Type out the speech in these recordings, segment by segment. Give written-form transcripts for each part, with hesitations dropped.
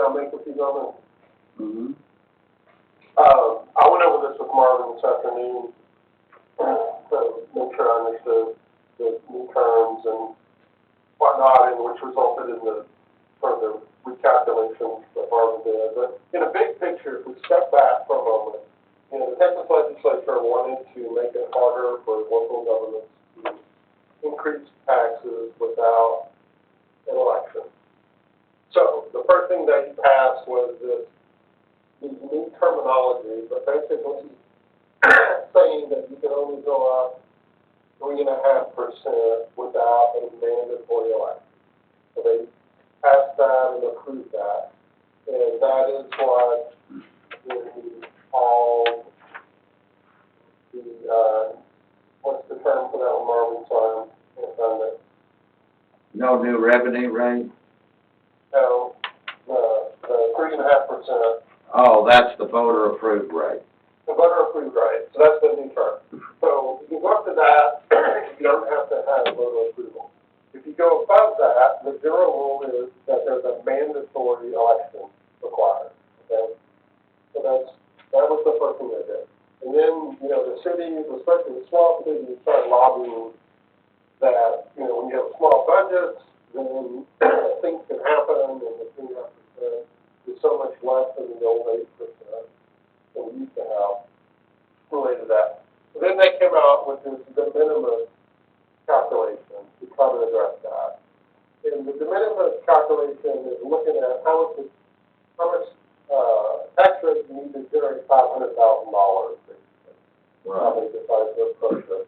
I make a few comments? Mm-hmm. I went over this with Marvin this afternoon to make sure I understood the new terms and whatnot, and which resulted in the sort of the recalculations that Marvin did. But in a big picture, if we step back for a moment, the Texas legislature wanted to make it harder for local governments to increase taxes without an election. So the first thing that he passed was these new terminology, but basically saying that you can only go up 3.5% without a mandatory election. So they passed that and approved that, and that is what is called the what's the term for that one, Marvin? Sorry, I can't find it. No new revenue rate? No, the 3.5%. Oh, that's the voter approved rate. The voter approved rate, so that's the new term. So if you go up to that, you don't have to have voter approval. If you go above that, the general rule is that there's a mandatory election required, okay? So that was the first thing they did. And then, the cities, especially the small cities, started lobbying that, when you have small budgets, then things can happen, and the 3.5% is so much less than the old 8% that we used to have related to that. So then they came out with the minimum calculation to try to address that. And the de minimis calculation is looking at how much tax rate you need to generate $500,000, basically. Right. How they decide to approach it.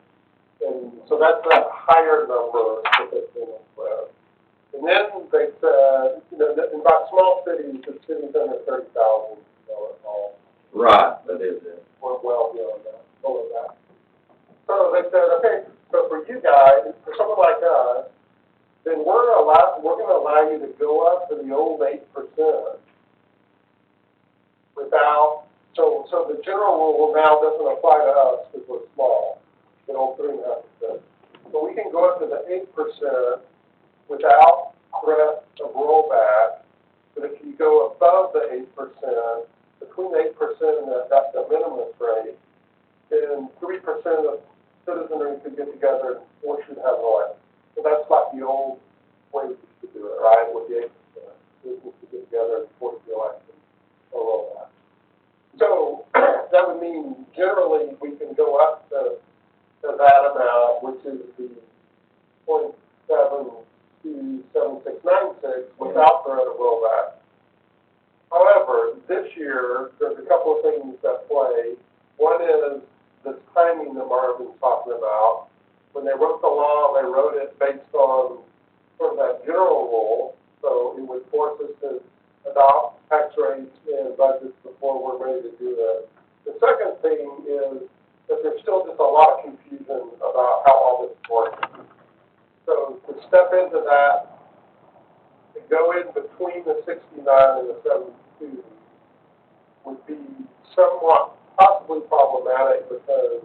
And so that's that higher number that they've been with. And then they said, in about small cities, the cities under 30,000, all. Right, that is it. We're well beyond that, below that. So they said, okay, so for you guys, for someone like us, then we're going to allow you to go up to the old 8% without, so the general rule now doesn't apply to us because we're small, the old 3.5%. So we can go up to the 8% without threat of rollback, but if you go above the 8%, between the 8% and the minimum rate, then 3% of citizenry could get together and force you to have an election. So that's like the old way we used to do it, right, with the 8%. Citizens could get together and force the election or rollback. So that would mean generally we can go up to that amount, which is the 0.727696 without threat of rollback. However, this year, there's a couple of things that play. One is the timing that Marvin's talking about. When they wrote the law, they wrote it based on sort of that general rule, so it would force us to adopt tax rates and budgets before we're ready to do that. The second thing is that there's still just a lot of confusion about how all this works. So to step into that, to go in between the 69 and the 72 would be somewhat possibly problematic because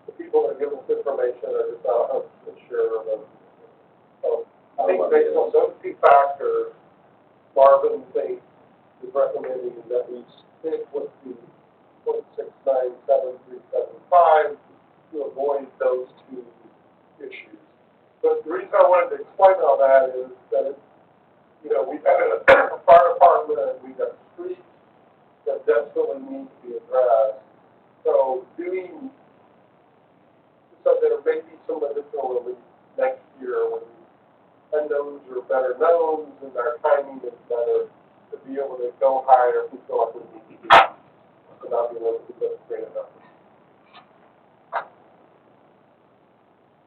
the people that give us information are just not 100% sure of it. So I think based on those two factors, Marvin thinks is recommending that we stick with the 0.697375 to avoid those two issues. But the reason I wanted to explain all that is that we've got a fire department, we've got streets that desperately need to be addressed. So there may be some additional relief next year when unknowns are better known and our timing is better to be able to go higher if we feel like we need to do it. So not be able to do that straight enough.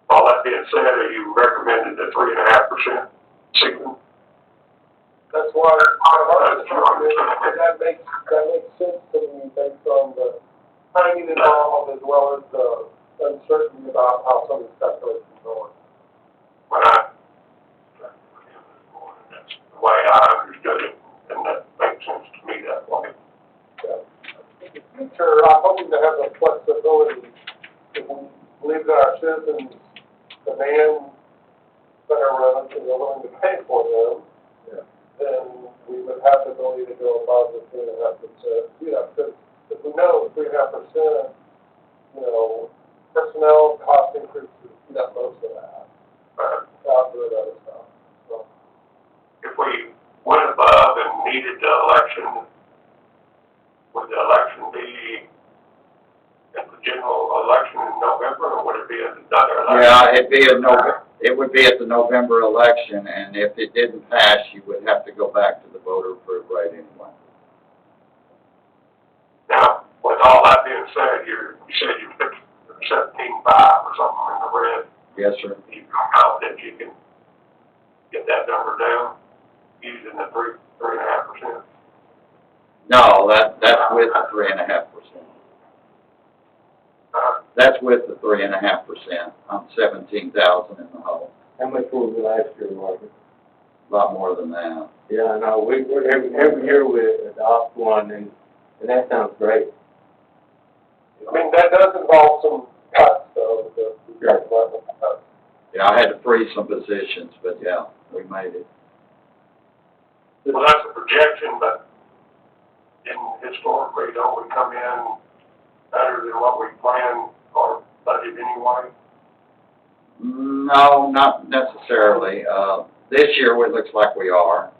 All that being said, you recommended the 3.5% signal. That's why that makes sense to me based on the timing involved as well as the uncertainty about how some of these calculations are going. That's the way I understood it, and that makes sense to me that way. Yeah. In the future, I'm hoping to have the flexibility if we believe that our citizens demand better roads and they're willing to pay for them. Yeah. Then we would have the ability to go above the 3.5%. Because if we know 3.5%, personnel cost increases eat up most of that. Without doing other stuff. So, If we went above and needed the election, would the election be at the general election in November, or would it be at another election? Yeah, it would be at the November election, and if it didn't pass, you would have to go back to the voter approved rate anyway. Now, with all that being said, you said you fixed 17.5 or something in the red. Yes, sir. You confident you can get that number down using the 3.5%? No, that's with the 3.5%. That's with the 3.5%. I'm 17,000 in the hole. How much were we last year, Margaret? A lot more than that. Yeah, I know, every year we adopt one, and that sounds great. I mean, that does involve some cuts, though, the level cuts. Yeah, I had to freeze some positions, but yeah, we made it. Well, that's a projection, but historically, don't we come in better than what we planned or budget anyway? No, not necessarily. This year, it looks like we are.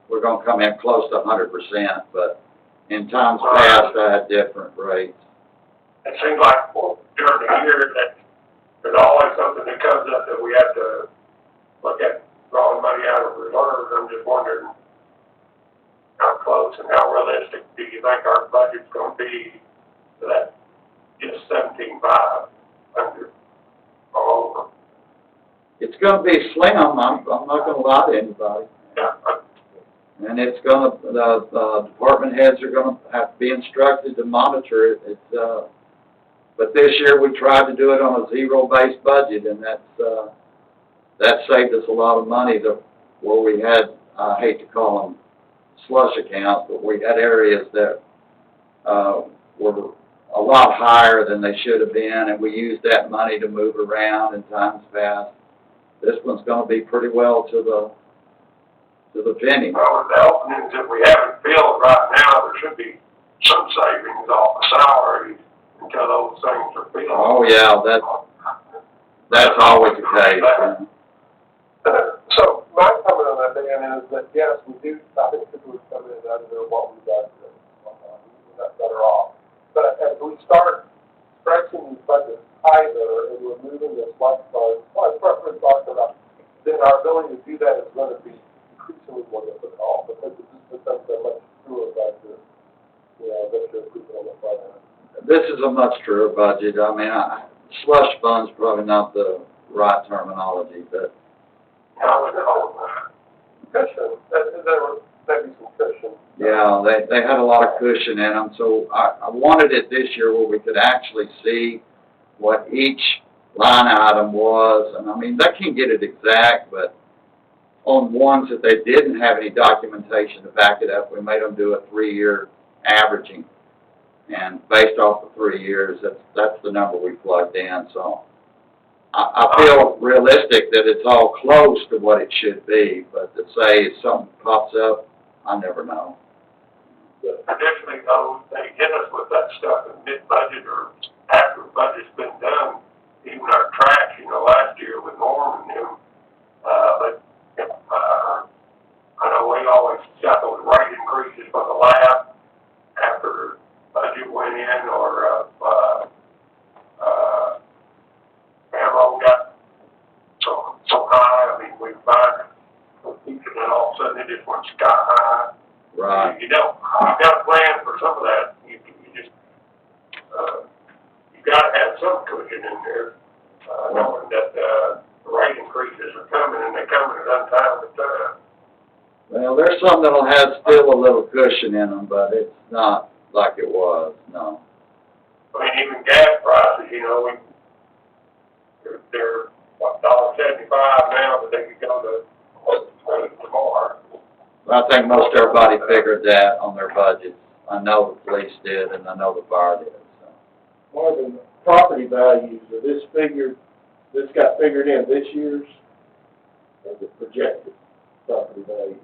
We're gonna come in close to 100%, but in times past, I had different rates. It seems like, well, during the year that there's always something that comes up that we have to look at drawing money out of reserves. I'm just wondering how close and how realistic do you think our budget's gonna be to that just 17.5 under all over? It's gonna be slim, I'm not gonna lie to anybody. Yeah, And it's gonna, the department heads are gonna have to be instructed to monitor it. But this year we tried to do it on a zero-based budget, and that saved us a lot of money where we had, I hate to call them slush accounts, but we had areas that, were a lot higher than they should have been, and we used that money to move around in times past. This one's gonna be pretty well to the penny. well, with the openings that we haven't filled right now, there should be some savings off the salary until those things are filled. Oh, yeah, that's always the case. So, my comment on that, Dan, is that, yes, we do, I think people would come in under what we've got, we're not better off. But as we start stretching these budgets tighter and we're moving this flex funds, like President talked about, then our ability to do that is going to be increasingly more difficult because it just becomes a much truer budget, that you're keeping on the front end. This is a much truer budget. I mean, slush fund's probably not the right terminology, but Now, with the whole, Cushion, there were maybe some cushion. yeah, they had a lot of cushion in them, so I wanted it this year where we could actually see what each line item was, and I mean, they can get it exact, but on ones that they didn't have any documentation to back it up, we made them do a 3-year averaging, and based off the 3 years, that's the number we plugged in, so I feel realistic that it's all close to what it should be, but to say if something pops up, I never know. traditionally, though, they hit us with that stuff in mid-budget or after the budget's been done. Even our trash, last year with Norm and them, I know we always got those rate increases for the lab after budget went in or, ammo got so high. I mean, we find, and all of a sudden it just went sky high. Right. You don't plan for some of that. You just, you gotta have some cushion in there, knowing that, the rate increases are coming and they're coming at untimely time. Well, there's some that'll have still a little cushion in them, but it's not like it was, no. I mean, even gas prices, they're what, $1.75 now, but they could go to more. I think most everybody figured that on their budgets. I know the police did, and I know the fire did, so. Marvin, property values, are this got figured in this year's, or the projected property values?